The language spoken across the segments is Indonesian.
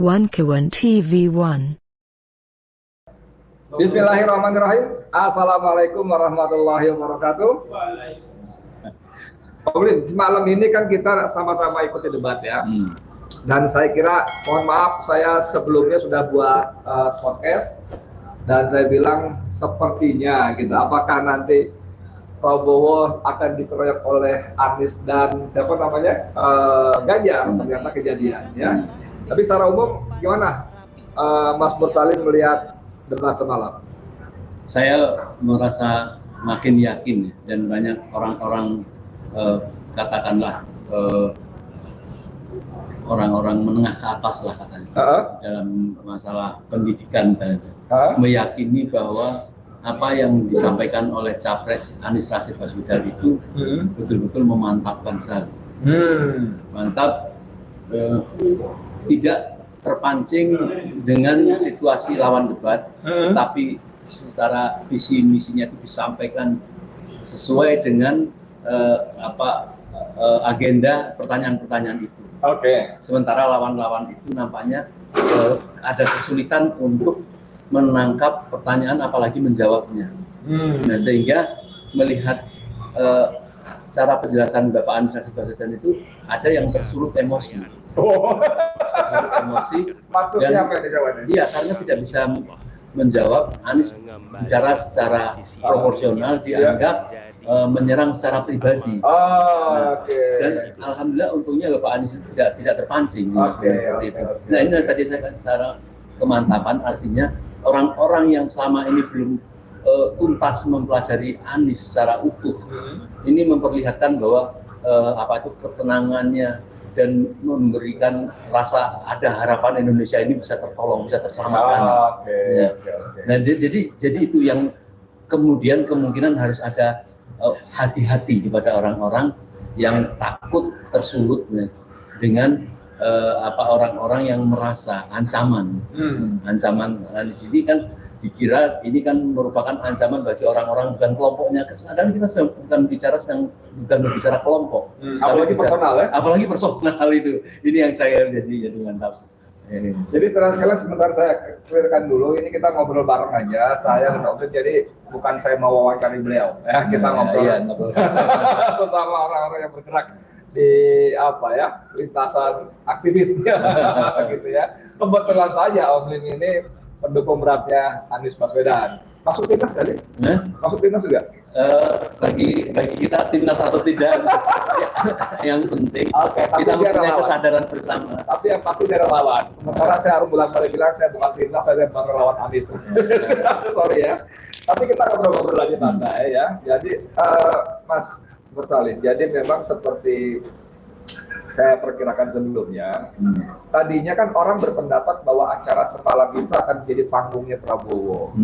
One TV1. Bismillahirrahmanirrahim. Assalamualaikum warahmatullahi wabarakatuh. Semalam ini kan kita sama-sama ikuti debat ya. Dan saya kira, mohon maaf, saya sebelumnya sudah buat podcast dan saya bilang sepertinya gitu. Apakah nanti Prabowo akan dikeroyok oleh Anies dan siapa namanya Ganjar? Ternyata kejadian ya. Tapi secara umum gimana Mas Bersalin melihat debat semalam? Saya merasa makin yakin dan banyak orang-orang katakanlah orang-orang menengah ke atas lah katanya dalam masalah pendidikan saya meyakini bahwa apa yang disampaikan oleh Capres Anies Rashid Baswedan itu betul-betul memantapkan sekali. Mantap, tidak terpancing dengan situasi lawan debat, tapi secara visi misinya itu disampaikan sesuai dengan agenda pertanyaan-pertanyaan itu. Sementara lawan-lawan itu nampaknya ada kesulitan untuk menangkap pertanyaan apalagi menjawabnya. Nah, sehingga melihat cara penjelasan Bapak Anies Rashid Baswedan itu ada yang tersulut emosi. Emosi dan iya, karena tidak bisa menjawab. Anies bicara secara proporsional, dianggap menyerang secara pribadi. Dan alhamdulillah untungnya Bapak Anies tidak terpancing. Seperti itu. Nah, ini tadi saya katakan secara kemantapan, artinya orang-orang yang selama ini belum tuntas mempelajari Anies secara utuh, ini memperlihatkan bahwa ketenangannya dan memberikan rasa ada harapan Indonesia ini bisa tertolong, bisa terselamatkan. Nah, jadi itu yang kemudian kemungkinan harus ada hati-hati kepada orang-orang yang takut tersulut dengan orang-orang yang merasa ancaman. Ancaman ini kan dikira ini kan merupakan ancaman bagi orang-orang bukan kelompoknya. Kadang kita bukan berbicara kelompok, apalagi personal ya. Apalagi personal itu. Ini yang saya jadi mantap. Jadi sekarang sebentar saya clearkan dulu. Ini kita ngobrol bareng aja. Saya dan Om, jadi bukan saya mau wawancari beliau ya. Kita ngobrol bersama orang-orang yang bergerak di lintasan aktivisnya gitu ya. Kebetulan saja Om Lim ini pendukung beratnya Anies Baswedan. Masuk timnas kali? Masuk timnas juga? Bagi kita timnas atau tidak yang penting kita mempunyai kesadaran bersama. Tapi yang pasti dari lawan. Sementara saya harus bulan-balik bilang saya bukan timnas, saya bukan relawan Anies. Sorry ya. Tapi kita ngobrol-ngobrol aja santai ya. Jadi Mas Bersalin, jadi memang seperti saya perkirakan sebelumnya, tadinya kan orang berpendapat bahwa acara semalam itu akan menjadi panggungnya Prabowo.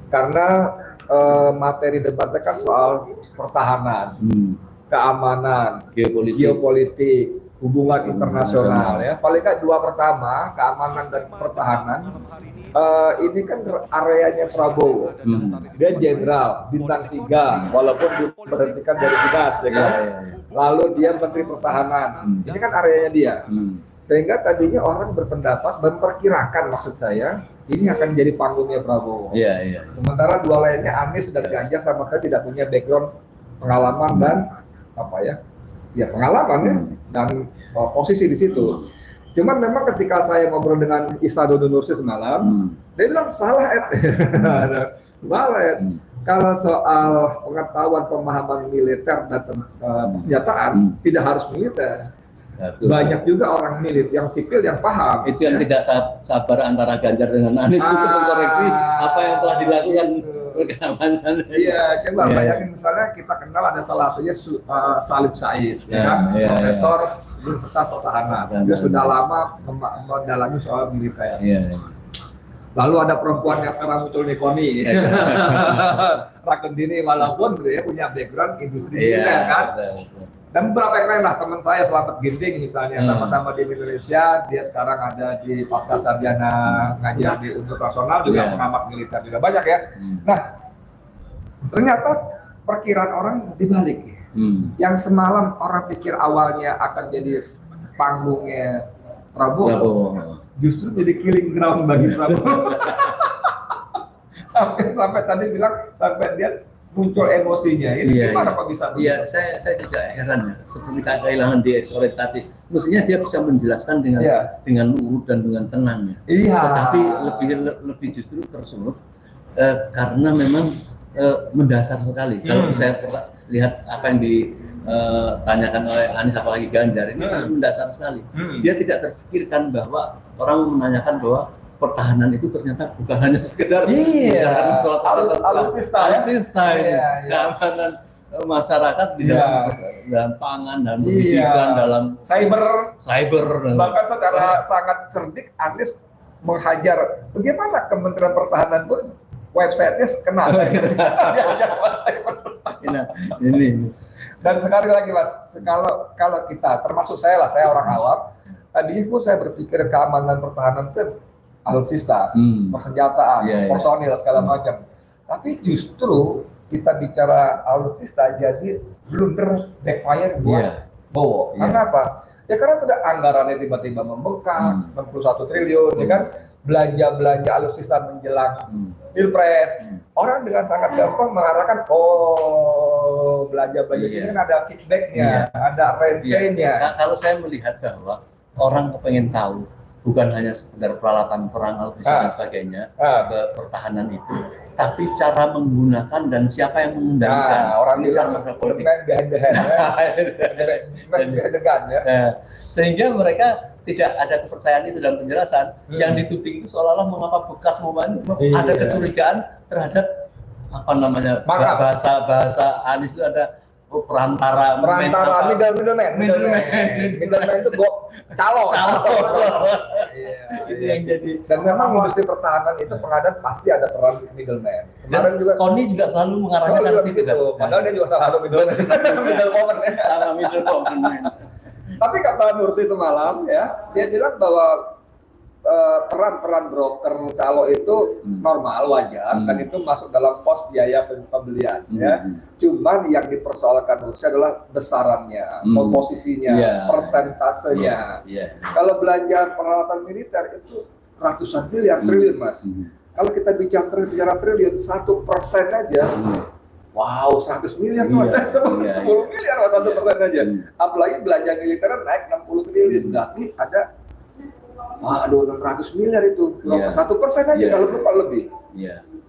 Karena materi debatnya kan soal pertahanan, keamanan, geopolitik, hubungan internasional ya. Paling nggak dua pertama, keamanan dan pertahanan, ini kan areanya Prabowo. Dia jenderal bintang 3 walaupun diberhentikan dari dinas ya kan. Lalu dia menteri pertahanan. Ini kan areanya dia. Sehingga tadinya orang berpendapat, memperkirakan maksud saya, ini akan jadi panggungnya Prabowo. Sementara dua lainnya Anies dan Ganjar sama sekali tidak punya background pengalaman dan pengalaman ya, dan posisi di situ. Cuman memang ketika saya ngobrol dengan Isa Dodo Nursi semalam, dia bilang salah kalau soal pengetahuan pemahaman militer dan persenjataan tidak harus militer. Banyak juga orang militer yang sipil yang paham. Itu yang tidak sabar antara Ganjar dengan Anies untuk mengkoreksi apa yang telah dilakukan keamanan. Iya, coba bayangin misalnya kita kenal ada salah satunya Salim Said, Profesor Universitas Pertahanan. Dia sudah lama mendalami soal militer. Lalu ada perempuan yang sekarang muncul Nikoni, Rakendini, walaupun dia punya background industri militer kan. Dan beberapa yang lain lah, teman saya Selamat Ginting misalnya, sama-sama di Indonesia, dia sekarang ada di Pasca Sarjana ngajar di Universitas Nasional, juga pengamat militer juga banyak ya. Nah, ternyata perkiraan orang dibalik. Yang semalam orang pikir awalnya akan jadi panggungnya Prabowo, justru jadi killing ground bagi Prabowo. sampai tadi bilang sampai dia muncul emosinya. Ini gimana kok bisa begitu? Iya, saya juga heran ya. Seperti kehilangan dieksploitasi. Mestinya dia bisa menjelaskan dengan urut dan dengan tenang ya. Iya. Tetapi lebih justru tersulut karena memang mendasar sekali. Kalau saya lihat apa yang ditanyakan oleh Anies apalagi Ganjar ini sangat mendasar sekali. Dia tidak terpikirkan bahwa orang menanyakan bahwa pertahanan itu ternyata bukan hanya sekedar alutsista keamanan masyarakat di dalam pangan dan pendidikan dalam cyber bahkan secara sangat cerdik Anies menghajar bagaimana Kementerian Pertahanan pun websitenya kena ini. Dan sekali lagi Mas, kalau kita termasuk saya orang awam, tadi pun saya berpikir keamanan pertahanan itu alutsista, persenjataan, personil segala macam. Tapi justru kita bicara alutsista jadi blunder backfire buat Bowo. Karena apa? Ya karena tidak anggarannya tiba-tiba membengkak 61 triliun, ya kan? Belanja alutsista menjelang Pilpres. Orang dengan sangat gampang mengarahkan belanja ini kan ada kickbacknya, ada rente-nya. Kalau saya melihat bahwa orang kepengen tahu bukan hanya sekedar peralatan perang alutsista dan sebagainya ke pertahanan itu, tapi cara menggunakan dan siapa yang mengendalikan. Orang bilang masalah politik sehingga mereka tidak ada kepercayaan itu dalam penjelasan. Yang dituding itu seolah-olah mengapa bekas ada kecurigaan terhadap apa namanya bahasa Anies itu ada perantara middleman itu calo. Itu yang jadi. Dan memang industri pertahanan itu pengadaan pasti ada peran middleman. Kemarin juga Koni juga selalu mengarahkan ke situ. Padahal dia juga salah satu middleman. Middle woman. Tapi kata Nursi semalam ya, dia bilang bahwa peran broker calo itu normal, wajar, dan itu masuk dalam pos biaya pembelian ya. Cuman yang dipersoalkan Nursi adalah besarannya, komposisinya, persentasenya. Kalau belanja peralatan militer itu ratusan miliar, triliun Mas. Kalau kita bicara triliun, 1% aja, wow, 100 miliar Mas, 10 miliar Mas, 1% aja. Apalagi belanja militer naik 60 triliun, berarti ada 600 miliar itu, 1% aja kalau lupa lebih.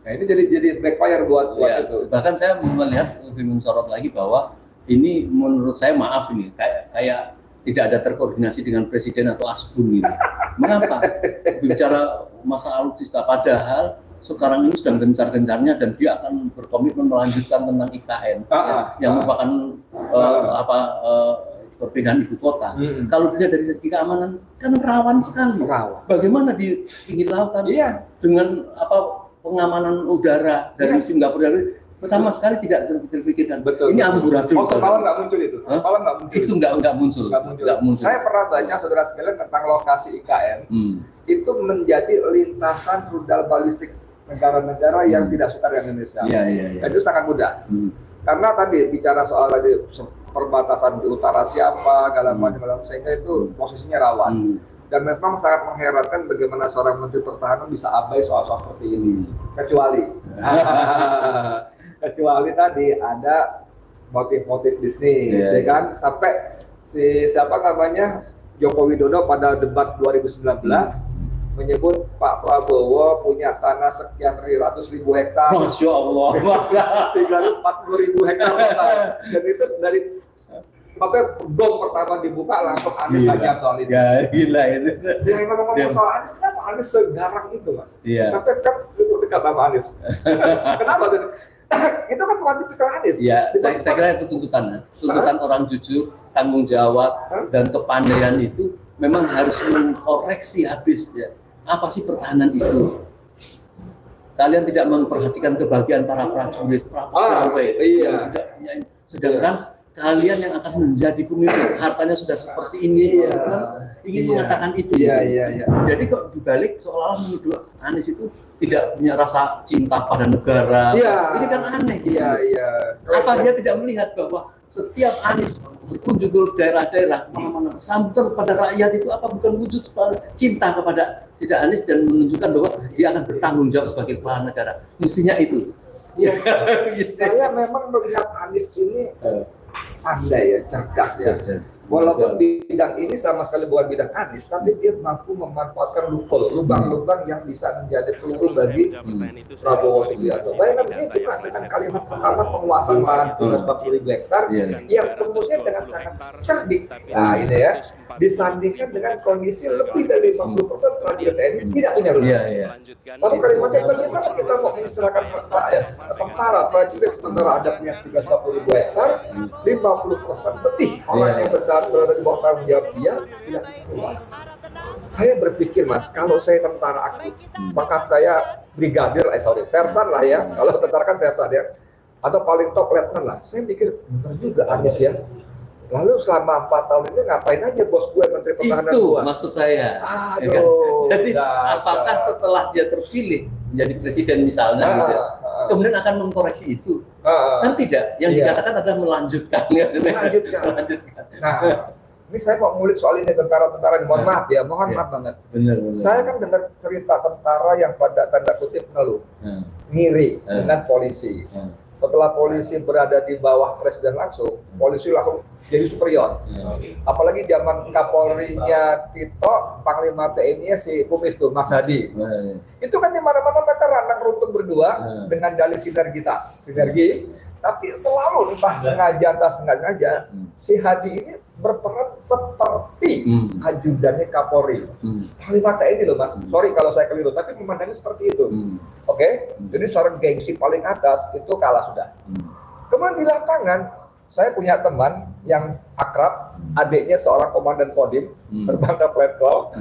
Nah ini jadi backfire buat itu. Bahkan saya melihat lebih mensorot lagi bahwa ini menurut saya kayak tidak ada terkoordinasi dengan presiden atau Asbun gitu. Mengapa? Bicara masalah alutsista padahal sekarang ini sedang gencar-gencarnya dan dia akan berkomitmen melanjutkan tentang IKN yang merupakan perpindahan ibu kota. Kalau dilihat dari segi keamanan kan rawan sekali. Bagaimana ingin lakukan dengan pengamanan udara dari Singapura sama sekali tidak terpikirkan. Ini amburadul. Semalam nggak muncul itu. Itu nggak muncul. Saya pernah baca saudara sekalian tentang lokasi IKN. Itu menjadi lintasan rudal balistik negara-negara yang tidak suka dengan Indonesia. Itu sangat mudah. Karena tadi bicara soal perbatasan di utara siapa, segala macam, sehingga itu posisinya rawan. Dan memang sangat mengherankan bagaimana seorang Menteri Pertahanan bisa abai soal-soal seperti ini. Kecuali tadi ada motif-motif bisnis, ya kan? Sampai siapa namanya Joko Widodo pada debat 2019 menyebut Pak Prabowo punya tanah sekian ratus ribu hektar. Masya Allah. 340.000 hektar total. Dan itu dari gong pertama dibuka langsung Anies saja soal itu. Gila itu. Dia ngomong soal Anies, kenapa Anies segarang itu Mas? Tapi kan itu dekat sama Anies. Kenapa tuh? Itu kan bukan tipikal Anies. Saya kira itu tuntutan orang jujur, tanggung jawab dan kepandaian itu memang harus mengkoreksi habis ya. Apa sih pertahanan itu? Kalian tidak memperhatikan kebahagiaan para prajurit, sedangkan kalian yang akan menjadi pemimpin, hartanya sudah seperti ini, ingin mengatakan itu. Jadi kok dibalik seolah-olah menuduh Anies itu tidak punya rasa cinta pada negara. Ini kan aneh. Apa dia tidak melihat bahwa setiap Anies berkunjung ke daerah-daerah, mana-mana, sambutan pada rakyat itu apa bukan wujud cinta kepada tidak Anies dan menunjukkan bahwa dia akan bertanggung jawab sebagai kepala negara. Mestinya itu. Ya, saya memang melihat Anies ini pandai ya, cerdas ya. Walaupun bidang ini sama sekali bukan bidang Anies, tapi dia mampu memanfaatkan lubang-lubang yang bisa menjadi peluru bagi Prabowo Subianto. Bayangkan ini bukan dengan kalimat pertama penguasaan lahan 40.000 hektar yang kemudian dengan sangat cerdik. Nah ini ya, disandingkan dengan kondisi lebih dari 50% prajurit TNI tidak punya rumah. Lalu kalimatnya bagaimana kita mau menyesalkan rakyat, tentara prajurit sementara ada punya 340.000 hektar, 50% lebih orang yang berada di bawah tanggung jawab dia tidak keluar. Saya berpikir Mas, kalau saya tentara aktif, maka saya brigadir, sersan lah ya. Kalau tentara kan sersan ya, atau paling top letnan lah. Saya pikir benar juga Anies ya. Lalu selama 4 tahun ini ngapain aja bos gue Menteri Pertahanan itu gua? Maksud saya. Aduh, jadi apakah setelah dia terpilih menjadi presiden misalnya gitu, kemudian akan mengkoreksi itu? Kan tidak. Yang dikatakan adalah melanjutkan. Melanjutkan. Nah, ini saya mau ngulik soal ini tentara-tentara ini. Mohon maaf ya, mohon maaf banget. Benar. Saya kan dengar cerita tentara yang pada tanda kutip ngeluh, ngiri dengan polisi. Setelah polisi berada di bawah presiden langsung, polisi langsung jadi superior. Apalagi zaman Kapolri-nya Tito, Panglima TNI-nya si Kumis tuh, Mas Hadi. Itu kan di mana-mana mereka randang runtuh berdua dengan dalih sinergi. Tapi selalu entah sengaja entah sengaja si Hadi ini berperan seperti ajudannya Kapolri. Panglima TNI loh Mas. Sorry kalau saya keliru, tapi memandangnya seperti itu. Oke? Jadi seorang gengsi paling atas itu kalah sudah. Kemudian di lapangan saya punya teman yang akrab, adiknya seorang komandan Kodim berbangga Flatclaw.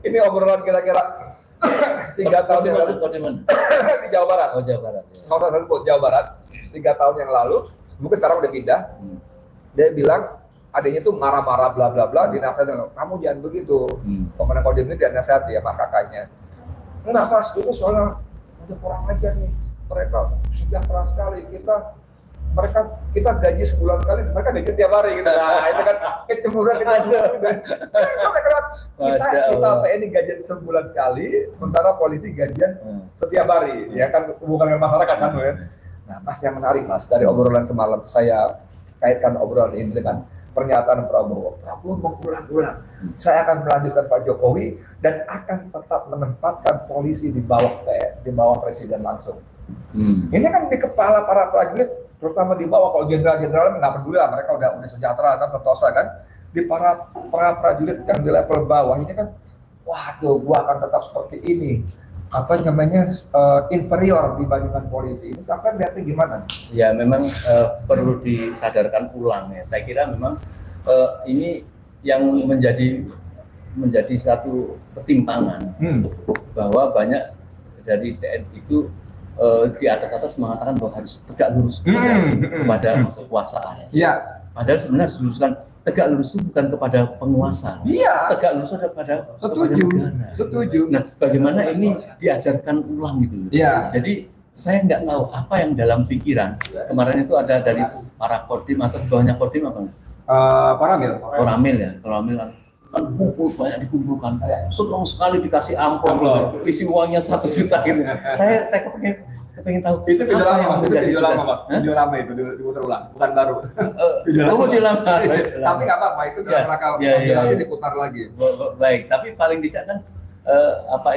Ini obrolan kira-kira 3 tahun yang lalu di Jawa Barat. Oh, Jawa Barat. Kalau saya sebut Jawa Barat, 3 tahun yang lalu, mungkin sekarang udah pindah. Dia bilang adiknya tuh marah-marah bla bla bla, dinasihatin, kamu jangan begitu. Komandan Kodim ini dia nasihati ya Pak kakaknya. Enggak Mas, itu soalnya udah kurang ajar nih. Mereka sejahtera sekali, kita gaji sebulan kali, mereka gaji tiap hari gitu. Nah, itu kan kecemburuan kita TNI gajian sebulan sekali, sementara polisi gajian setiap hari, ya kan hubungan dengan masyarakat kan, Nah, Mas yang menarik Mas, dari obrolan semalam saya kaitkan obrolan ini dengan pernyataan Prabowo mengulang-ulang, saya akan melanjutkan Pak Jokowi dan akan tetap menempatkan polisi di bawah presiden langsung. Ini kan di kepala para prajurit, terutama di bawah. Kalau jenderal-jenderal nggak peduli lah, mereka udah sejahtera kan, sentosa kan. Di para prajurit yang di level bawah ini kan, waduh, gua akan tetap seperti ini. Apa namanya, inferior dibandingkan polisi. Ini sampai lihatnya gimana? Ya memang perlu disadarkan ulang ya. Saya kira memang ini yang menjadi satu ketimpangan bahwa banyak dari TNI itu di atas mengatakan bahwa harus tegak lurus kepada kekuasaan. Iya. Padahal sebenarnya harus diluruskan, tegak lurus itu bukan kepada penguasa. Iya. Tegak lurus ada kepada negara. Setuju. Nah, bagaimana ini diajarkan ulang gitu. Iya. Jadi saya nggak tahu apa yang dalam pikiran. Kemarin itu ada dari para kodim atau di bawahnya kodim apa? Koramil ya. Koramil kan banyak dikumpulkan. Senang sekali dikasih ampun, isi uangnya 1 juta gitu. Saya kepengen tahu. Itu video lama Mas. Video lama itu diputar ulang, bukan baru. Video lama. Tapi nggak apa-apa, itu dalam rangka lagi diputar lagi. Baik, tapi paling tidak kan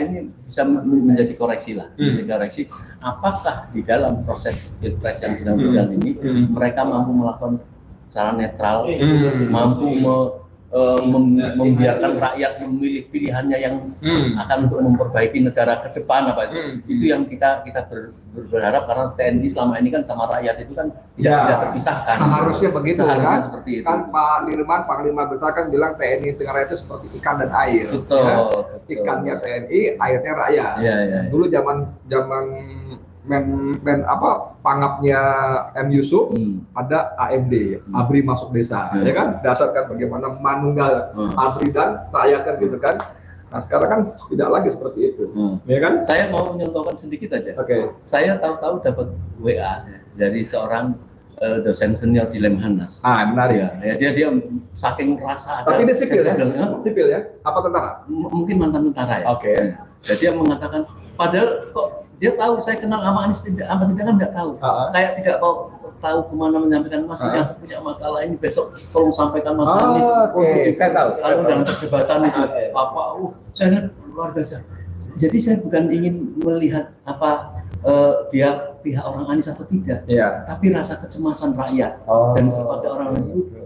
ini bisa menjadi koreksi lah. Koreksi. Apakah di dalam proses pilpres yang sedang berjalan ini mereka mampu melakukan secara netral, mampu membiarkan rakyat memilih pilihannya yang akan untuk memperbaiki negara ke depan itu yang kita berharap, karena TNI selama ini kan sama rakyat itu kan tidak terpisahkan. Seharusnya begitu kan? Seperti itu. Kan Pak Dirman, Panglima Besar kan bilang TNI dengan rakyat itu seperti ikan dan air. Betul. Ikannya TNI, airnya rakyat. Dulu zaman pangapnya M. Yusuf ada AMD, ABRI masuk desa, ya kan? Dasarkan bagaimana manunggal ABRI dan rakyat kan gitu kan. Nah sekarang kan tidak lagi seperti itu, ya kan? Saya mau mencontohkan sedikit aja. Oke. Saya tahu-tahu dapat WA dari seorang dosen senior di Lemhanas. Menarik ya. Dia saking rasa. Tapi dia sipil ya? Sipil ya? Apa tentara? Mungkin mantan tentara ya. Oke. Jadi dia mengatakan, padahal kok dia tahu saya kenal sama Anies tidak kan nggak tahu. Kayak tidak tahu kemana menyampaikan Mas yang punya makalah ini besok tolong sampaikan Mas Anies. Oke, saya tahu. Kalau dalam perdebatan itu saya lihat luar biasa. Jadi saya bukan ingin melihat apa dia pihak orang Anies atau tidak, tapi rasa kecemasan rakyat dan sebagai orang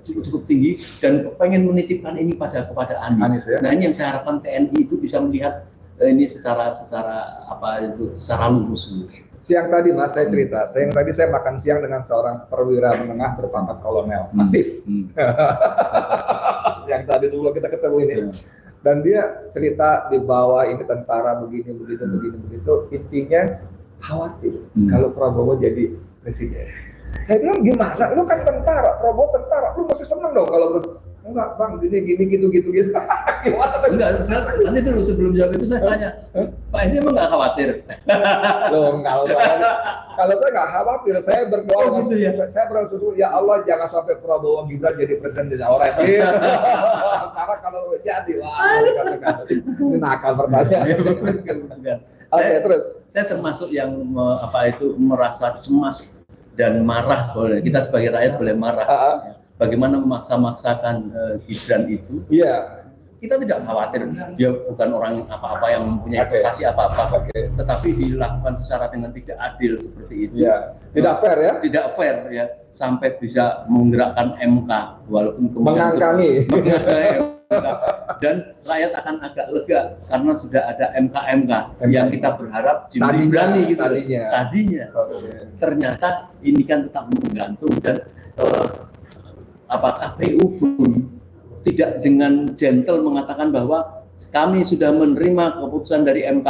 itu cukup tinggi dan pengen menitipkan ini kepada Anies. Ya? Nah ini yang saya harapkan TNI itu bisa melihat ini secara lurus. Siang tadi Mas saya cerita, saya makan siang dengan seorang perwira menengah berpangkat kolonel aktif. Yang tadi sebelum kita ketemu ini. Dan dia cerita di bawah ini tentara begini begitu, intinya khawatir kalau Prabowo jadi presiden. Saya bilang gimana? Lu kan tentara, Prabowo tentara, lu masih seneng dong kalau enggak bang gini gitu. Gimana? Enggak, nanti dulu sebelum jawab itu saya tanya, Pak ini emang nggak khawatir? Loh, kalau saya nggak khawatir, saya berdoa gitu ya. Saya berdoa ya Allah jangan sampai Prabowo Gibran jadi presiden di Jawa Barat. Karena kalau jadi ini nakal pertanyaan. Oke, terus saya termasuk yang merasa cemas dan marah. Kita sebagai rakyat boleh marah. Bagaimana memaksa-maksakan Gibran itu? Iya. Kita tidak khawatir, dia bukan orang apa-apa yang mempunyai prestasi apa-apa, tetapi dilakukan secara dengan tidak adil seperti itu. Iya. Tidak fair ya? Tidak fair ya, sampai bisa menggerakkan MK walaupun mengangkangi. Dan rakyat akan agak lega karena sudah ada MK yang kita berharap berani gitu tadinya. Ternyata ini kan tetap menggantung dan KPU pun tidak dengan gentle mengatakan bahwa kami sudah menerima keputusan dari MK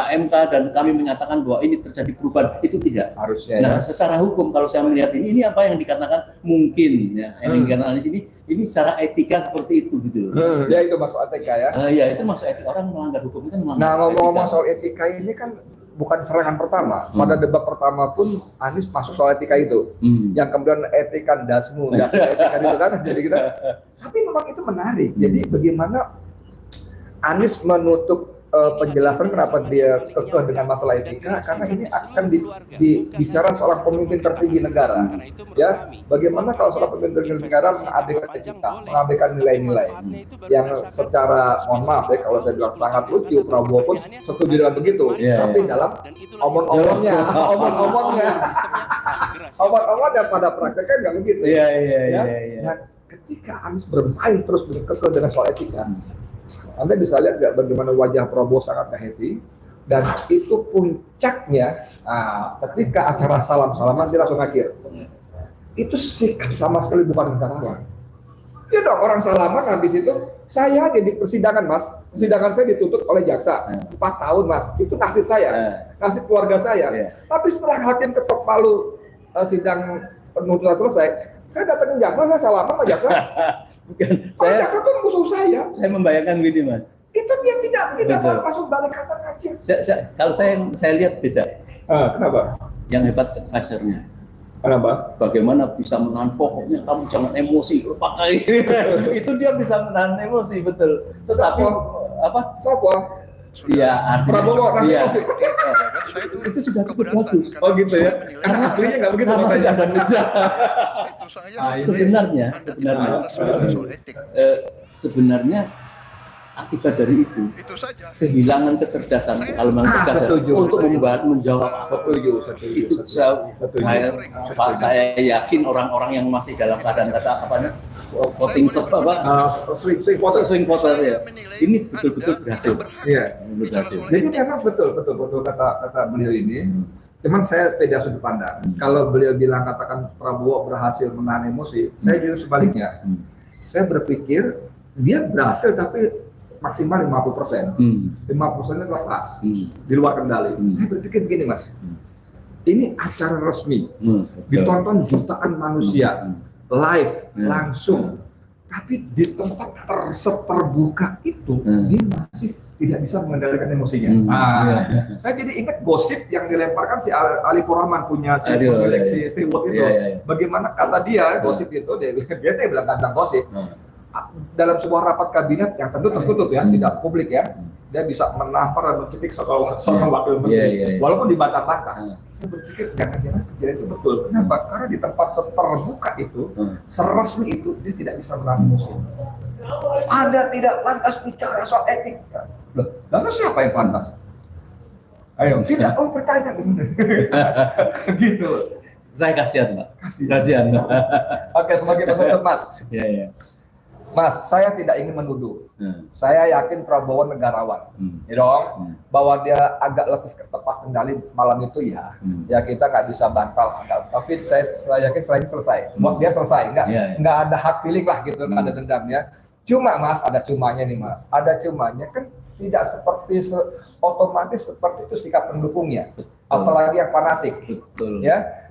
dan kami menyatakan bahwa ini terjadi perubahan, itu tidak. Harusnya. Nah, secara hukum kalau saya melihat ini apa yang dikatakan mungkin ya, yang dikatakan di sini ini secara etika seperti itu gitu. Ya itu maksud etika ya. Ya itu maksud etika, orang melanggar hukum kan melanggar. Nah, ngomong-ngomong soal etika ini kan bukan serangan pertama. Pada debat pertama pun Anies masuk soal etika itu. Yang kemudian etika dasmu, etika itu kan jadi kita. Tapi memang itu menarik. Jadi bagaimana Anies menutup penjelasan kenapa dia kekeh dengan masalah etika, karena ini akan bicara seorang pemimpin tertinggi negara. Ya, bagaimana kalau seorang pemimpin tertinggi negara mengabaikan etika, mengabaikan nilai-nilai yang secara, mohon maaf ya kalau saya bilang sangat lucu, Prabowo pun setuju dengan begitu, tapi dalam omong-omongnya pada prakteknya nggak begitu. Nah, ketika Anies bermain terus kekeh dengan soal etika, Anda bisa lihat nggak bagaimana wajah Prabowo sangat nggak happy, dan itu puncaknya ketika acara salam-salaman dia langsung akhir. Itu sikap sama sekali bukan negarawan. Ya dong, orang salaman habis itu saya jadi persidangan Mas, persidangan saya dituntut oleh jaksa 4 tahun Mas, itu nasib saya, nasib keluarga saya. Tapi setelah hakim ketok palu sidang penuntutan selesai, saya datangin jaksa, saya salaman sama jaksa. Bukan, jaksa itu musuh saya. Saya membayangkan gini Mas. Itu dia tidak masuk balik kata kacir. Kalau saya lihat beda. Kenapa? Yang hebat advisernya. Kenapa? Bagaimana bisa menahan, pokoknya kamu jangan emosi, pakai itu dia bisa menahan emosi betul. Tetapi Sopo? Iya, Prabowo iya. Itu sudah cukup bagus. Oh gitu ya. Karena aslinya nggak begitu makanya. Sebenarnya akibat dari itu kehilangan kecerdasan kalau untuk menjawab itu saya yakin orang-orang yang masih dalam keadaan voting swing voter ya ini betul-betul berhasil. Iya, berhasil. Jadi memang betul kata beliau ini. Cuman saya beda sudut pandang. Kalau beliau bilang katakan Prabowo berhasil menahan emosi, saya justru sebaliknya. Saya berpikir dia berhasil tapi maksimal 50%. 50%-nya lepas, di luar kendali. Saya berpikir begini Mas, ini acara resmi, ditonton jutaan manusia, live, langsung. Tapi di tempat terbuka itu dia masih tidak bisa mengendalikan emosinya. Saya jadi ingat gosip yang dilemparkan si Ali Rahman punya si pemilik si Wood itu. Bagaimana kata dia gosip itu, dia saya bilang tentang gosip. Dalam sebuah rapat kabinet yang tentu tertutup ya, tidak publik ya, dia bisa menampar dan mencekik seorang wakil menteri, walaupun dibantah-bantah. Saya berpikir jangan-jangan kejadian itu betul. Kenapa? Karena di tempat terbuka itu, seresmi itu dia tidak bisa menahan emosi. Anda tidak pantas bicara soal etika. Lalu siapa yang pantas? Ayo, tidak. Oh, bertanya gitu. Saya kasihan, Pak. Kasihan. Oke, sebagai penutup, Mas. Iya. Mas, saya tidak ingin menuduh. Saya yakin Prabowo negarawan, ya dong. Bahwa dia agak lepas kendali malam itu ya. Ya kita nggak bisa bantal. Tapi saya yakin selain selesai. Dia selesai, nggak ada hard feeling lah gitu, nggak ada dendam ya. Cuma Mas, ada cumanya nih Mas. Ada cumanya kan tidak seperti otomatis seperti itu sikap pendukungnya. Apalagi yang fanatik, ya.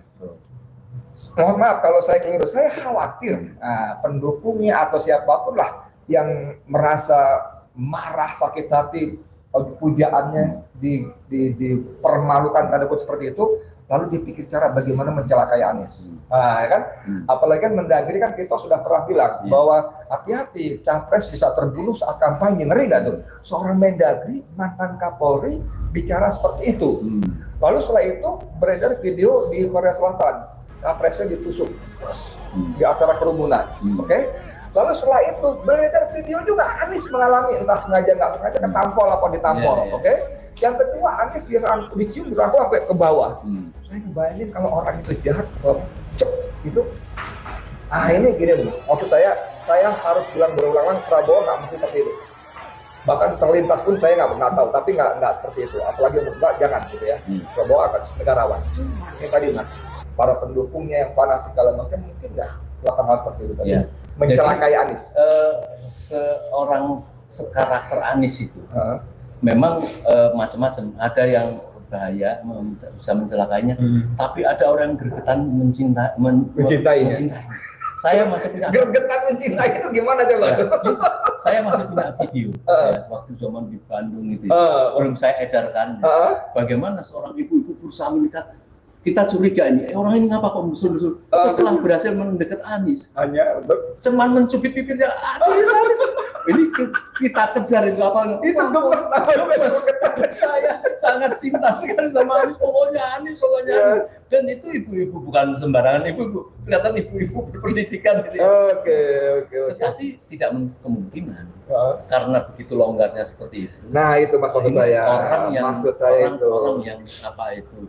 Mohon maaf kalau saya keliru, saya khawatir pendukungnya atau siapapun lah yang merasa marah, sakit hati, pujaannya dipermalukan tanda kutip seperti itu, lalu dipikir cara bagaimana mencelakai Anies. Ya kan? Apalagi kan Mendagri kan kita sudah pernah bilang bahwa hati-hati capres bisa terbunuh saat kampanye, ngeri nggak tuh? Seorang Mendagri, mantan Kapolri bicara seperti itu. Lalu setelah itu beredar video di Korea Selatan. Capresnya ditusuk di acara kerumunan, oke? Lalu setelah itu beredar video juga Anies mengalami entah sengaja nggak sengaja ketampol apa ditampol, oke? Yang kedua Anies biasa dicium dirangkul sampai ke bawah. Saya ngebayangin kalau orang itu jahat, cep gitu. Ini gini loh, waktu saya harus bilang berulang-ulang Prabowo nggak mungkin seperti itu. Bahkan terlintas pun saya nggak pernah tahu, tapi nggak seperti itu. Apalagi untuk jangan gitu ya. Prabowo akan negarawan. Ini tadi Mas. Para pendukungnya yang fanatik kalau mungkin nggak melakukan hal seperti itu tadi. Mencelakai Anies. Seorang sekarakter Anies itu memang macam-macam. Ada yang berbahaya, bisa mencelakainya, tapi ada orang yang gergetan mencintainya. Saya masih punya gergetan mencintai itu gimana coba? Saya masih punya video waktu zaman di Bandung itu, belum saya edarkan. Bagaimana seorang ibu-ibu berusaha menikah. Kita curiga ini, orang ini ngapa kok musuh-musuh? Setelah berhasil mendekat Anies, cuman mencubit bibirnya Anies. Ini kita kejar itu apa? Itu gemes. Saya sangat cinta sekali sama Anies. Pokoknya Anies. Dan itu ibu-ibu bukan sembarangan ibu-ibu. Kelihatan ibu-ibu berpendidikan. Oke. Tetapi tidak kemungkinan karena begitu longgarnya seperti itu. Nah itu maksud saya. Orang yang apa itu?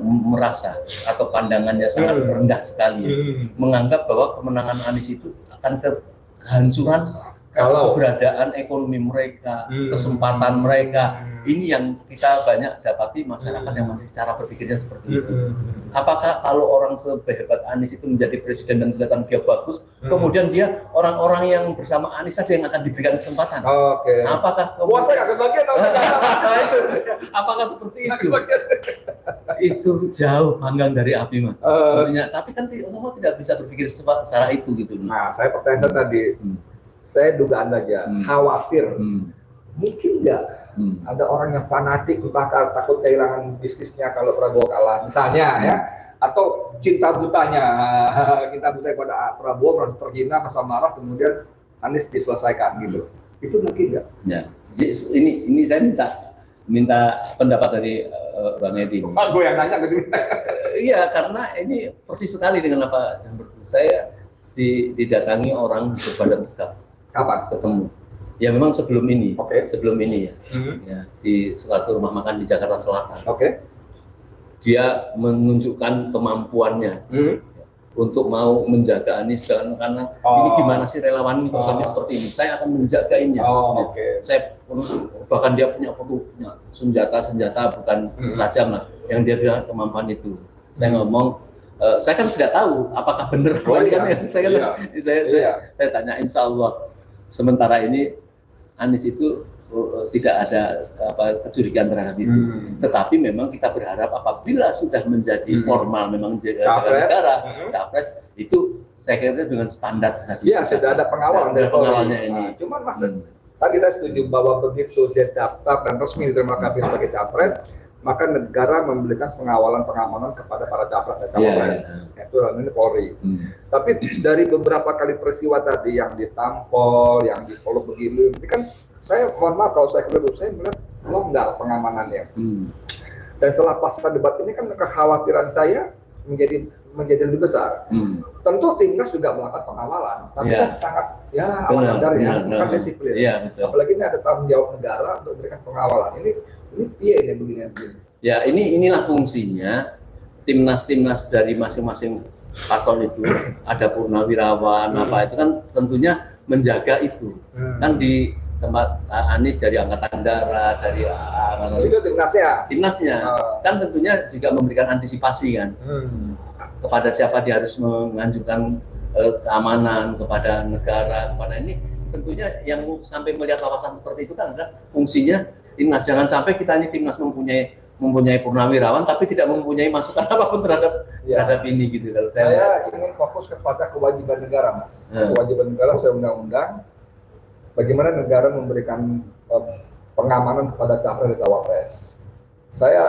Merasa atau pandangannya sangat rendah sekali, menganggap bahwa kemenangan Anies itu akan kehancuran kalau keberadaan ekonomi mereka, kesempatan mereka. Ini yang kita banyak dapati masyarakat yang masih cara berpikirnya seperti itu. Apakah kalau orang sehebat Anies itu menjadi presiden dan kelihatan dia bagus, kemudian dia orang-orang yang bersama Anies saja yang akan diberikan kesempatan? Apakah saya kebagian apakah seperti itu? Itu jauh panggang dari api, Mas. Tapi kan semua tidak bisa berpikir secara itu gitu. Nah, saya pertanyaan tadi, saya dugaan aja, khawatir, mungkin nggak ada orang yang fanatik, entah takut kehilangan bisnisnya kalau Prabowo kalah, misalnya ya, atau cinta butanya pada Prabowo, merasa terhina, merasa marah, kemudian Anies diselesaikan gitu. Itu mungkin nggak? Ya, ini saya minta pendapat dari Bang Edi. Gue yang nanya gitu. Iya, karena ini persis sekali dengan apa yang saya didatangi orang berbadan tegap. Kapan ketemu? Ya memang sebelum ini. Sebelum ini ya. Ya, di suatu rumah makan di Jakarta Selatan. Dia menunjukkan kemampuannya untuk mau menjaga Anies karena ini gimana sih relawan ini kok sampai seperti ini. Saya akan menjagainya. Saya bahkan dia punya senjata bukan saja lah yang dia bilang kemampuan itu. Saya ngomong, saya kan tidak tahu apakah benar. Saya tanya, insya Allah sementara ini Anies itu tidak ada kecurigaan terhadap itu. Tetapi memang kita berharap apabila sudah menjadi formal memang negara capres itu saya kira dengan standar saja. Iya, sudah ada pengawalan dari pengawalannya ini. Cuman Mas, tadi saya setuju bahwa begitu dia daftar dan resmi diterima KPI sebagai capres, maka negara memberikan pengamanan kepada para capres dan cawapres. Itu ini Polri. Tapi dari beberapa kali peristiwa tadi yang ditampol, yang dipeluk begini, ini kan saya mohon maaf kalau saya keliru, saya melihat longgar pengamanannya. Dan setelah pasca debat ini kan kekhawatiran saya menjadi lebih besar. Tentu timnas juga melakukan pengawalan, tapi kan sangat bukan disiplin. Apalagi ini ada tanggung jawab negara untuk memberikan pengawalan. Ini piye begini. Ya, inilah fungsinya timnas dari masing-masing paslon itu. Ada purnawirawan apa itu kan tentunya menjaga itu. Kan di tempat Anies dari Angkatan Darat, dari itu timnasnya. Kan tentunya juga memberikan antisipasi kan kepada siapa dia harus menganjurkan keamanan kepada negara, kepada ini tentunya yang sampai melihat wawasan seperti itu kan adalah fungsinya timnas. Jangan sampai kita ini timnas mempunyai purnawirawan tapi tidak mempunyai masukan apapun terhadap ini gitu. Kalau saya ingin fokus kepada kewajiban negara, Mas. Kewajiban negara sesuai undang-undang. Bagaimana negara memberikan pengamanan kepada capres dan cawapres. Saya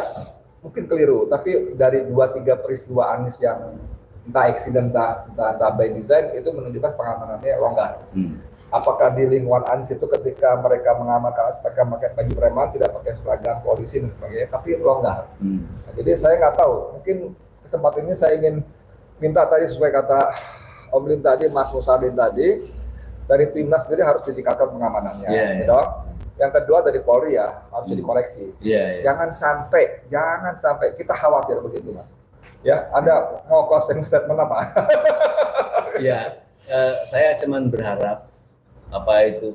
mungkin keliru, tapi dari 2-3 peristiwa Anies yang entah eksiden, entah by design, itu menunjukkan pengamanannya longgar. Apakah di lingkungan Anies itu ketika mereka mengamankan mereka pakai baju preman, tidak pakai seragam polisi dan sebagainya, tapi longgar. Nah, jadi saya nggak tahu, mungkin kesempatan ini saya ingin minta tadi sesuai kata Om Lim tadi, Mas Musalin tadi, dari timnas sendiri harus ditingkatkan pengamanannya. Gitu. Yang kedua dari Polri harus dikoreksi. Jangan sampai kita khawatir begitu, Mas. Ya, ada mau closing statement apa? Saya cuma berharap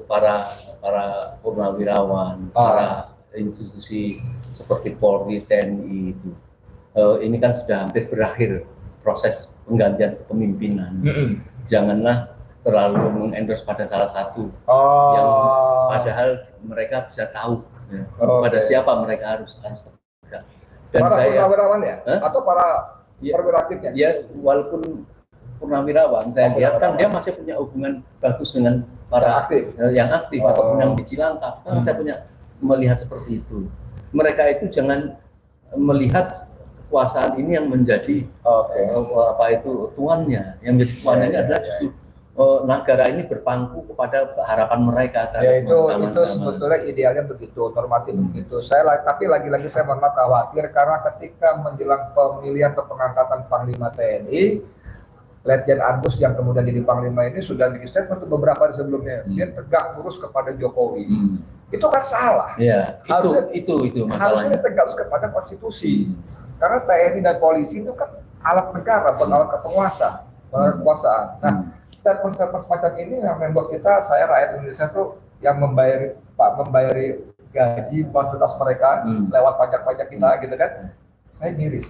para purnawirawan, para institusi seperti Polri, TNI itu ini kan sudah hampir berakhir proses penggantian kepemimpinan. Janganlah terlalu mengendorse pada salah satu yang padahal mereka bisa tahu pada siapa mereka harus tegak. Dan para purnawirawan atau para perwira aktifnya? Ya, walaupun purnawirawan saya lihat kan dia masih punya hubungan bagus dengan para yang aktif ataupun yang di Cilangkap. Kan saya punya melihat seperti itu. Mereka itu jangan melihat kekuasaan ini yang menjadi tuannya. Yang menjadi tuannya ini adalah justru negara ini berpangku kepada harapan mereka. Itu sebetulnya idealnya begitu, normatif begitu. Tapi lagi-lagi saya memang khawatir karena ketika menjelang pemilihan atau pengangkatan Panglima TNI, Letjen Agus yang kemudian jadi Panglima ini sudah bikin statement beberapa hari sebelumnya, dia tegak lurus kepada Jokowi. Itu kan salah. Itu masalahnya. Harusnya tegak lurus kepada konstitusi. Karena TNI dan polisi itu kan alat negara, bukan alat kekuasaan. Nah, statement-statement semacam ini yang membuat saya rakyat Indonesia tuh yang membayari gaji fasilitas mereka lewat pajak-pajak kita gitu kan, saya miris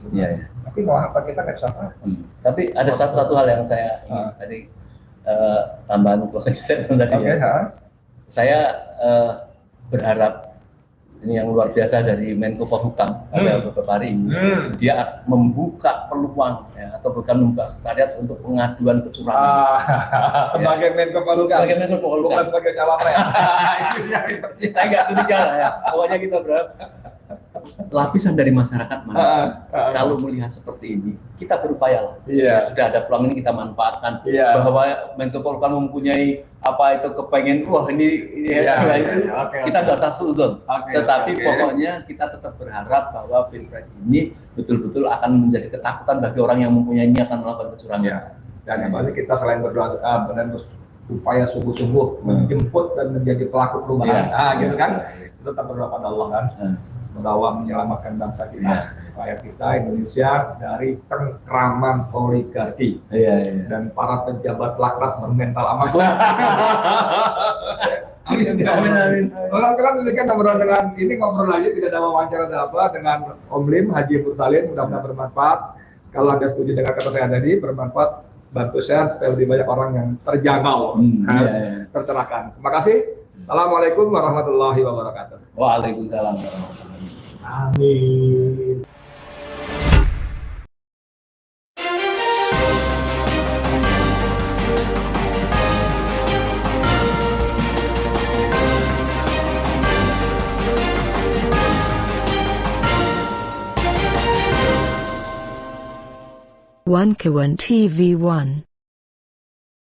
tapi mau apa kita nggak bisa apa. Tapi ada satu hal yang saya tadi tambahan closing statement tadi saya berharap ini yang luar biasa dari Menko Polhukam pada beberapa hari ini, dia membuka peluang atau bukan membuka sekretariat untuk pengaduan kecurangan. Sebagai Menko Polhukam, bukan sebagai cawapres. Saya nggak curiga lah pokoknya kita berharap lapisan dari masyarakat mana kalau melihat seperti ini kita berupaya lah. Sudah ada peluang ini kita manfaatkan bahwa Menko Polhukam mempunyai kepengen kita nggak usah suzon, tetapi pokoknya kita tetap berharap bahwa Pilpres ini betul-betul akan menjadi ketakutan bagi orang yang mempunyai niatan melakukan kecurangan. Dan yang paling kita selain berdoa dan berupaya sungguh-sungguh menjemput dan menjadi pelaku perubahan, gitu kan, kita tetap berdoa pada Allah kan, bahwa menyelamatkan bangsa kita, rakyat kita Indonesia dari cengkraman oligarki dan para pejabat laknat bermental amat. Amin. Orang-orang demikian ngobrol dengan ini ngobrol aja tidak ada wawancara dengan Om Lim Haji Musalin, mudah-mudahan bermanfaat. Kalau Anda setuju dengan kata saya tadi, bermanfaat, bantu share supaya lebih banyak orang yang terjangkau, tercerahkan. Terima kasih. Assalamualaikum warahmatullahi wabarakatuh. Waalaikumsalam warahmatullahi wabarakatuh. Amin. One Kawan TV 1.